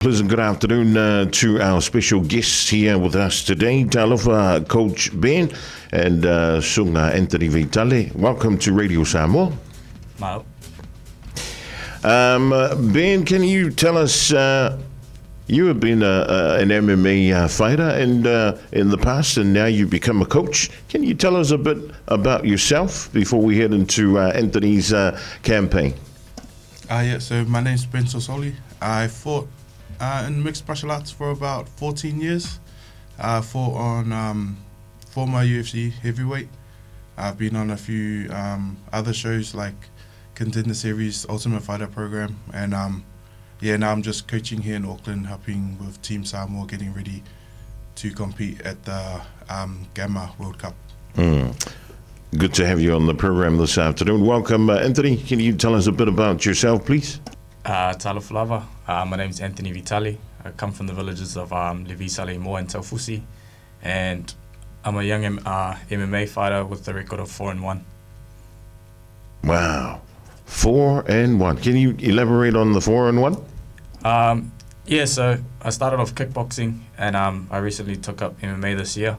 Pleasant good afternoon to our special guests here with us today. Talofa, Coach Ben and Sunga Anthony Vitale. Welcome to Radio Samoa. Mao. Ben, can you tell us, you have been an MMA fighter and in the past, and now you've become a coach. Can you tell us a bit about yourself before we head into Anthony's campaign? So my name's Ben Sosoli. I fought in mixed martial arts for about 14 years. I fought on former UFC heavyweight. I've been on a few other shows like Contender Series, Ultimate Fighter Program, and now I'm just coaching here in Auckland, helping with Team Samoa getting ready to compete at the Gamma World Cup. Good to have you on the program this afternoon. Welcome, Anthony. Can you tell us a bit about yourself, please? Talofa lava. My name is Anthony Vitale. I come from the villages of Levi, Samoa and Taufusi, and I'm a young MMA fighter with a record of 4-1. Wow, 4-1. Can you elaborate on the 4-1? So I started off kickboxing, and I recently took up MMA this year.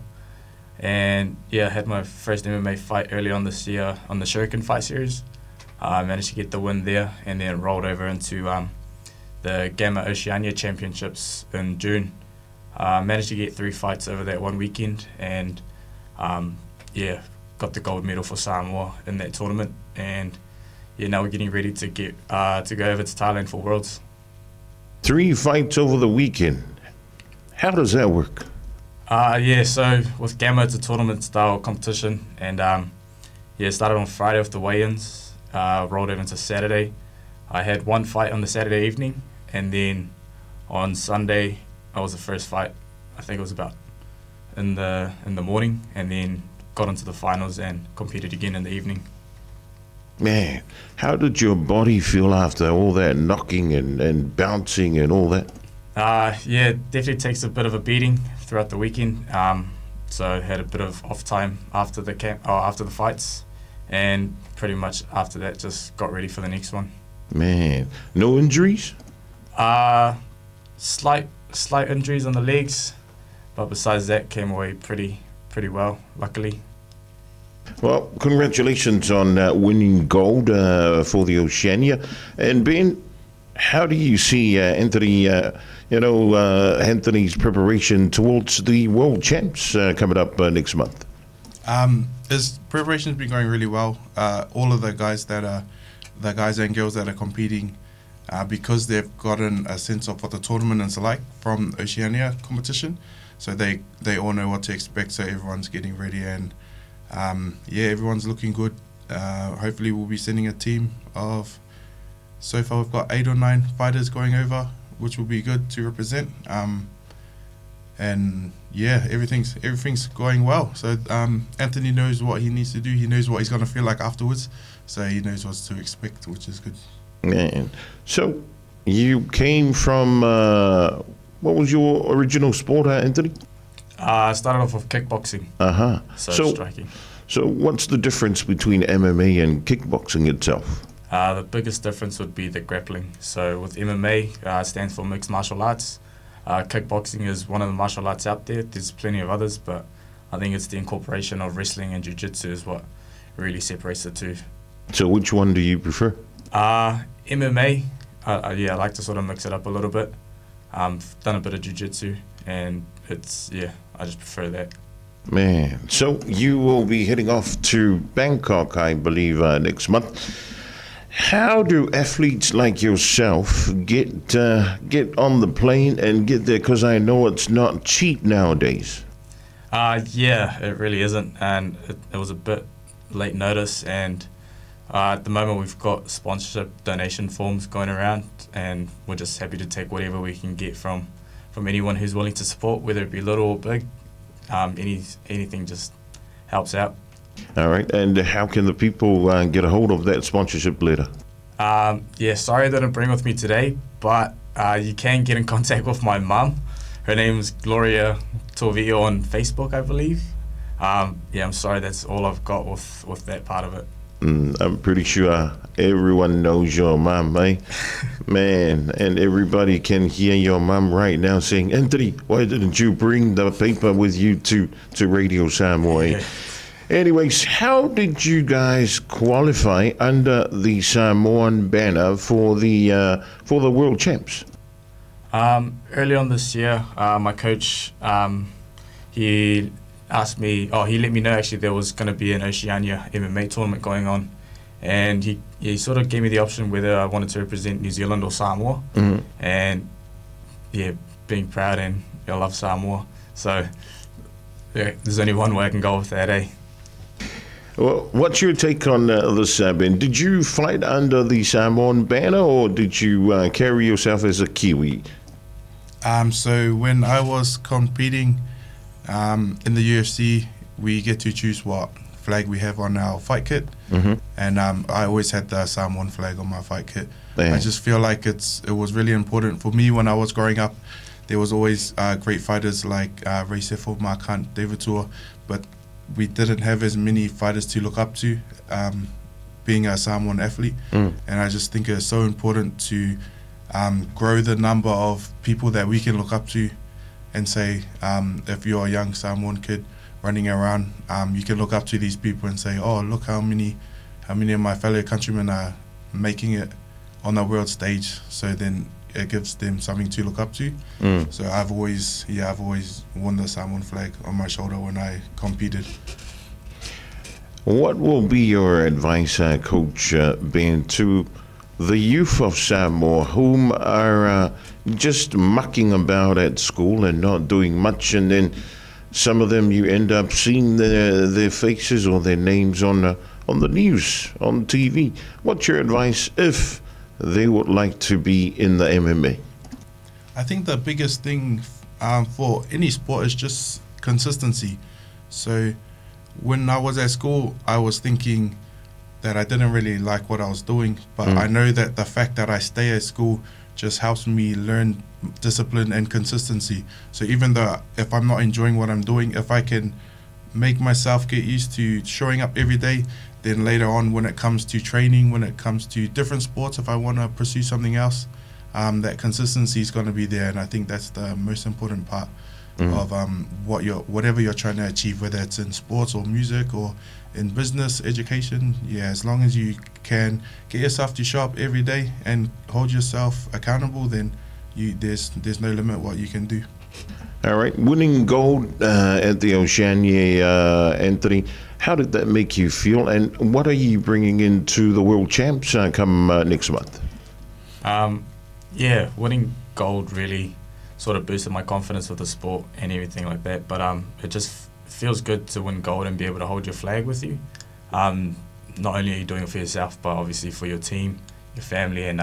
And I had my first MMA fight early on this year on the Shuriken Fight Series. I managed to get the win there, and then rolled over into the Gamma Oceania Championships in June. Managed to get 3 fights over that one weekend, and got the gold medal for Samoa in that tournament. And now we're getting ready to get to go over to Thailand for Worlds. 3 fights over the weekend. How does that work? So with Gamma, it's a tournament-style competition, and it started on Friday with the weigh-ins, rolled it into Saturday. I had 1 fight on the Saturday evening, and then on Sunday, I was the first fight. I think it was about in the morning, and then got into the finals and competed again in the evening. Man, how did your body feel after all that knocking and bouncing and all that? It definitely takes a bit of a beating throughout the weekend. So I had a bit of off time after the fights, and pretty much after that just got ready for the next one. Man, no injuries? Slight injuries on the legs, but besides that, came away pretty well, luckily. Well, congratulations on winning gold for the Oceania. And Ben, how do you see Anthony? Anthony's preparation towards the World Champs coming up next month? His preparation's been going really well. All of the guys and girls that are competing, because they've gotten a sense of what the tournament is like from Oceania competition, so they all know what to expect. So everyone's getting ready, and everyone's looking good. Hopefully, we'll be sending a team of. So far, we've got 8 or 9 fighters going over, which will be good to represent. Everything's going well. So Anthony knows what he needs to do. He knows what he's going to feel like afterwards. So he knows what to expect, which is good. Man, so you came from what was your original sport, Anthony? I started off with kickboxing. So striking. So what's the difference between MMA and kickboxing itself? The biggest difference would be the grappling. So with MMA, stands for mixed martial arts. Kickboxing is one of the martial arts out there. There's plenty of others, but I think it's the incorporation of wrestling and jiu-jitsu is what really separates the two. So which one do you prefer? MMA, I like to sort of mix it up a little bit. I've done a bit of jiu-jitsu, and I just prefer that. Man, so you will be heading off to Bangkok, I believe, next month. How do athletes like yourself get on the plane and get there? Because I know it's not cheap nowadays. It really isn't, and it was a bit late notice. And at the moment, we've got sponsorship donation forms going around, and we're just happy to take whatever we can get from anyone who's willing to support, whether it be little or big. Anything just helps out. All right, and how can the people get a hold of that sponsorship letter? Sorry I didn't bring with me today, but you can get in contact with my mum. Her name is Gloria Fidow on Facebook, I believe. I'm sorry, that's all I've got with that part of it. I'm pretty sure everyone knows your mum, eh? Man, and everybody can hear your mum right now saying, Anthony, why didn't you bring the paper with you to Radio Samoa? Yeah. Anyways, how did you guys qualify under the Samoan banner for the World Champs? Early on this year, my coach, he asked me, he let me know actually there was going to be an Oceania MMA tournament going on. And he sort of gave me the option whether I wanted to represent New Zealand or Samoa. Mm-hmm. And yeah, being proud and I love Samoa. So yeah, there's only one way I can go with that, eh? Well, what's your take on this, Ben? Did you fight under the Samoan banner or did you carry yourself as a Kiwi? So when I was competing in the UFC, we get to choose what flag we have on our fight kit. Mm-hmm. And I always had the Samoan flag on my fight kit. Yeah. I just feel like it was really important for me when I was growing up. There was always great fighters like Ray Sefo, Mark Hunt, David Tua, but we didn't have as many fighters to look up to, being a Samoan athlete. And I just think it's so important to grow the number of people that we can look up to and say, if you're a young Samoan kid running around, you can look up to these people and say, oh, look how many of my fellow countrymen are making it on the world stage. So then it gives them something to look up to. So I've always worn the Samoan flag on my shoulder when I competed. What will be your advice, Coach Ben, to the youth of Samoa whom are just mucking about at school and not doing much, and then some of them you end up seeing their faces or their names on the news, on TV. What's your advice if they would like to be in the MMA? I think the biggest thing for any sport is just consistency. So when I was at school, I was thinking that I didn't really like what I was doing, but I know that the fact that I stay at school just helps me learn discipline and consistency. So even though if I'm not enjoying what I'm doing, if I can make myself get used to showing up every day, then later on when it comes to training, when it comes to different sports, if I want to pursue something else, that consistency is going to be there. And I think that's the most important part of whatever you're trying to achieve, whether it's in sports or music or in business, education. Yeah, as long as you can get yourself to show up every day and hold yourself accountable, then there's no limit what you can do. All right, winning gold at the Oceania, Anthony, how did that make you feel, and what are you bringing into the World Champs come next month? Yeah, winning gold really sort of boosted my confidence with the sport and everything like that, but it just feels good to win gold and be able to hold your flag with you. Not only are you doing it for yourself, but obviously for your team, your family, and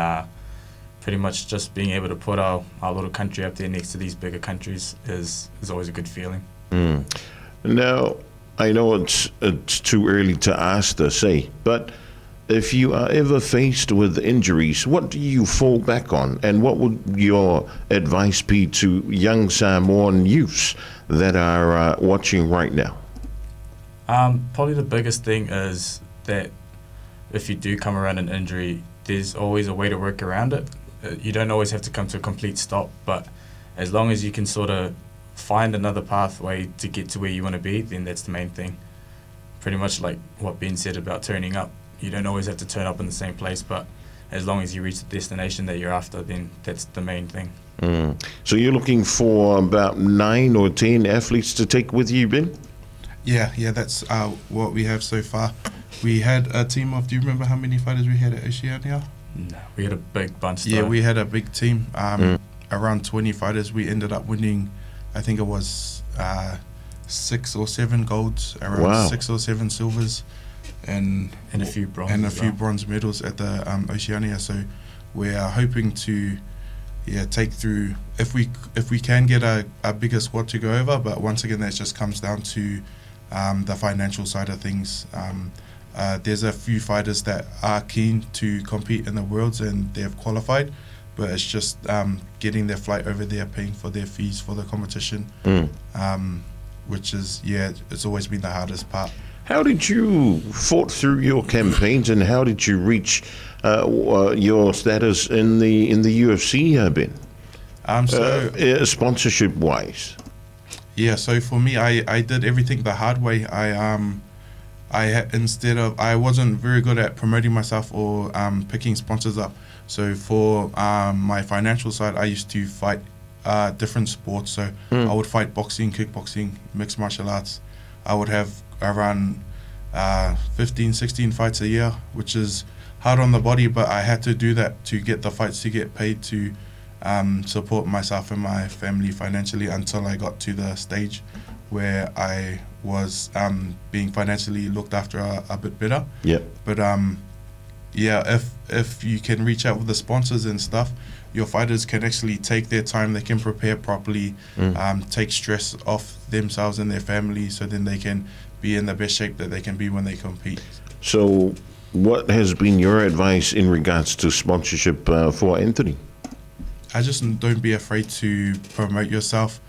pretty much just being able to put our little country up there next to these bigger countries is always a good feeling. Now, I know it's too early to ask this, but if you are ever faced with injuries, what do you fall back on? And what would your advice be to young Samoan youths that are watching right now? Probably the biggest thing is that if you do come around an injury, there's always a way to work around it. You don't always have to come to a complete stop, but as long as you can sort of find another pathway to get to where you want to be, then that's the main thing. Pretty much like what Ben said about turning up. You don't always have to turn up in the same place, but as long as you reach the destination that you're after, then that's the main thing. So you're looking for about 9 or 10 athletes to take with you, Ben? Yeah, that's what we have so far. We had a team of, do you remember how many fighters we had at Oceania? No, we had a big bunch. Yeah, we had a big team, around 20 fighters. We ended up winning, I think it was 6 or 7 golds, around 6 or 7 silvers, and a few bronze bronze medals at the Oceania. So we are hoping to take through, if we can get a bigger squad to go over, but once again that just comes down to the financial side of things. There's a few fighters that are keen to compete in the Worlds and they've qualified, but it's just getting their flight over there, paying for their fees for the competition, which is, it's always been the hardest part. How did you fought through your campaigns, and how did you reach your status in the UFC, Ben? Sponsorship wise. Yeah, so for me, I did everything the hard way. I wasn't very good at promoting myself or picking sponsors up. So for my financial side, I used to fight different sports. So I would fight boxing, kickboxing, mixed martial arts. I would have around 15, 16 fights a year, which is hard on the body, but I had to do that to get the fights, to get paid, to support myself and my family financially until I got to the stage where I was being financially looked after a bit better. Yeah. But if you can reach out with the sponsors and stuff, your fighters can actually take their time, they can prepare properly, take stress off themselves and their family, so then they can be in the best shape that they can be when they compete. So what has been your advice in regards to sponsorship for Anthony? I just don't be afraid to promote yourself.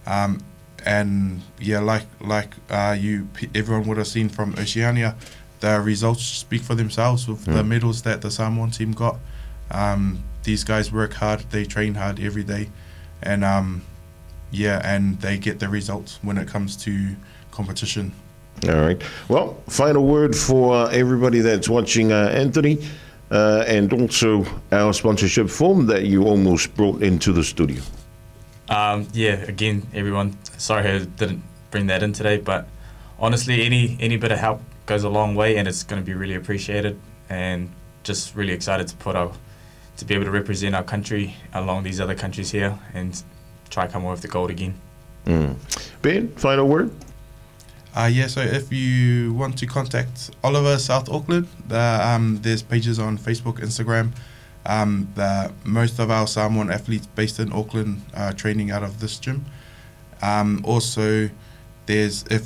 And yeah, like everyone would have seen from Oceania, the results speak for themselves with the medals that the Samoan team got. These guys work hard, they train hard every day, and and they get the results when it comes to competition. All right. Well, final word for everybody that's watching, Anthony, and also our sponsorship form that you almost brought into the studio. Again, everyone, sorry I didn't bring that in today, but honestly, any bit of help goes a long way, and it's going to be really appreciated, and just really excited to be able to represent our country along these other countries here and try to come away with the gold again. Ben, final word? So if you want to contact Oliver South Auckland, there's pages on Facebook, Instagram. Most of our Samoan athletes based in Auckland are training out of this gym. Also,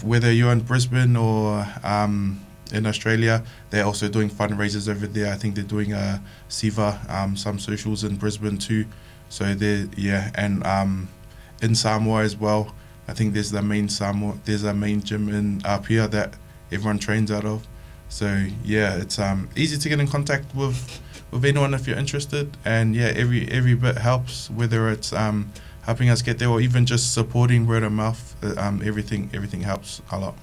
whether you're in Brisbane or in Australia, they're also doing fundraisers over there. I think they're doing a SIVA, some socials in Brisbane too. So and in Samoa as well. I think there's a main gym in Apia that everyone trains out of. So yeah, it's easy to get in contact with anyone if you're interested, and yeah, every bit helps, whether it's helping us get there or even just supporting word of mouth. Everything helps a lot.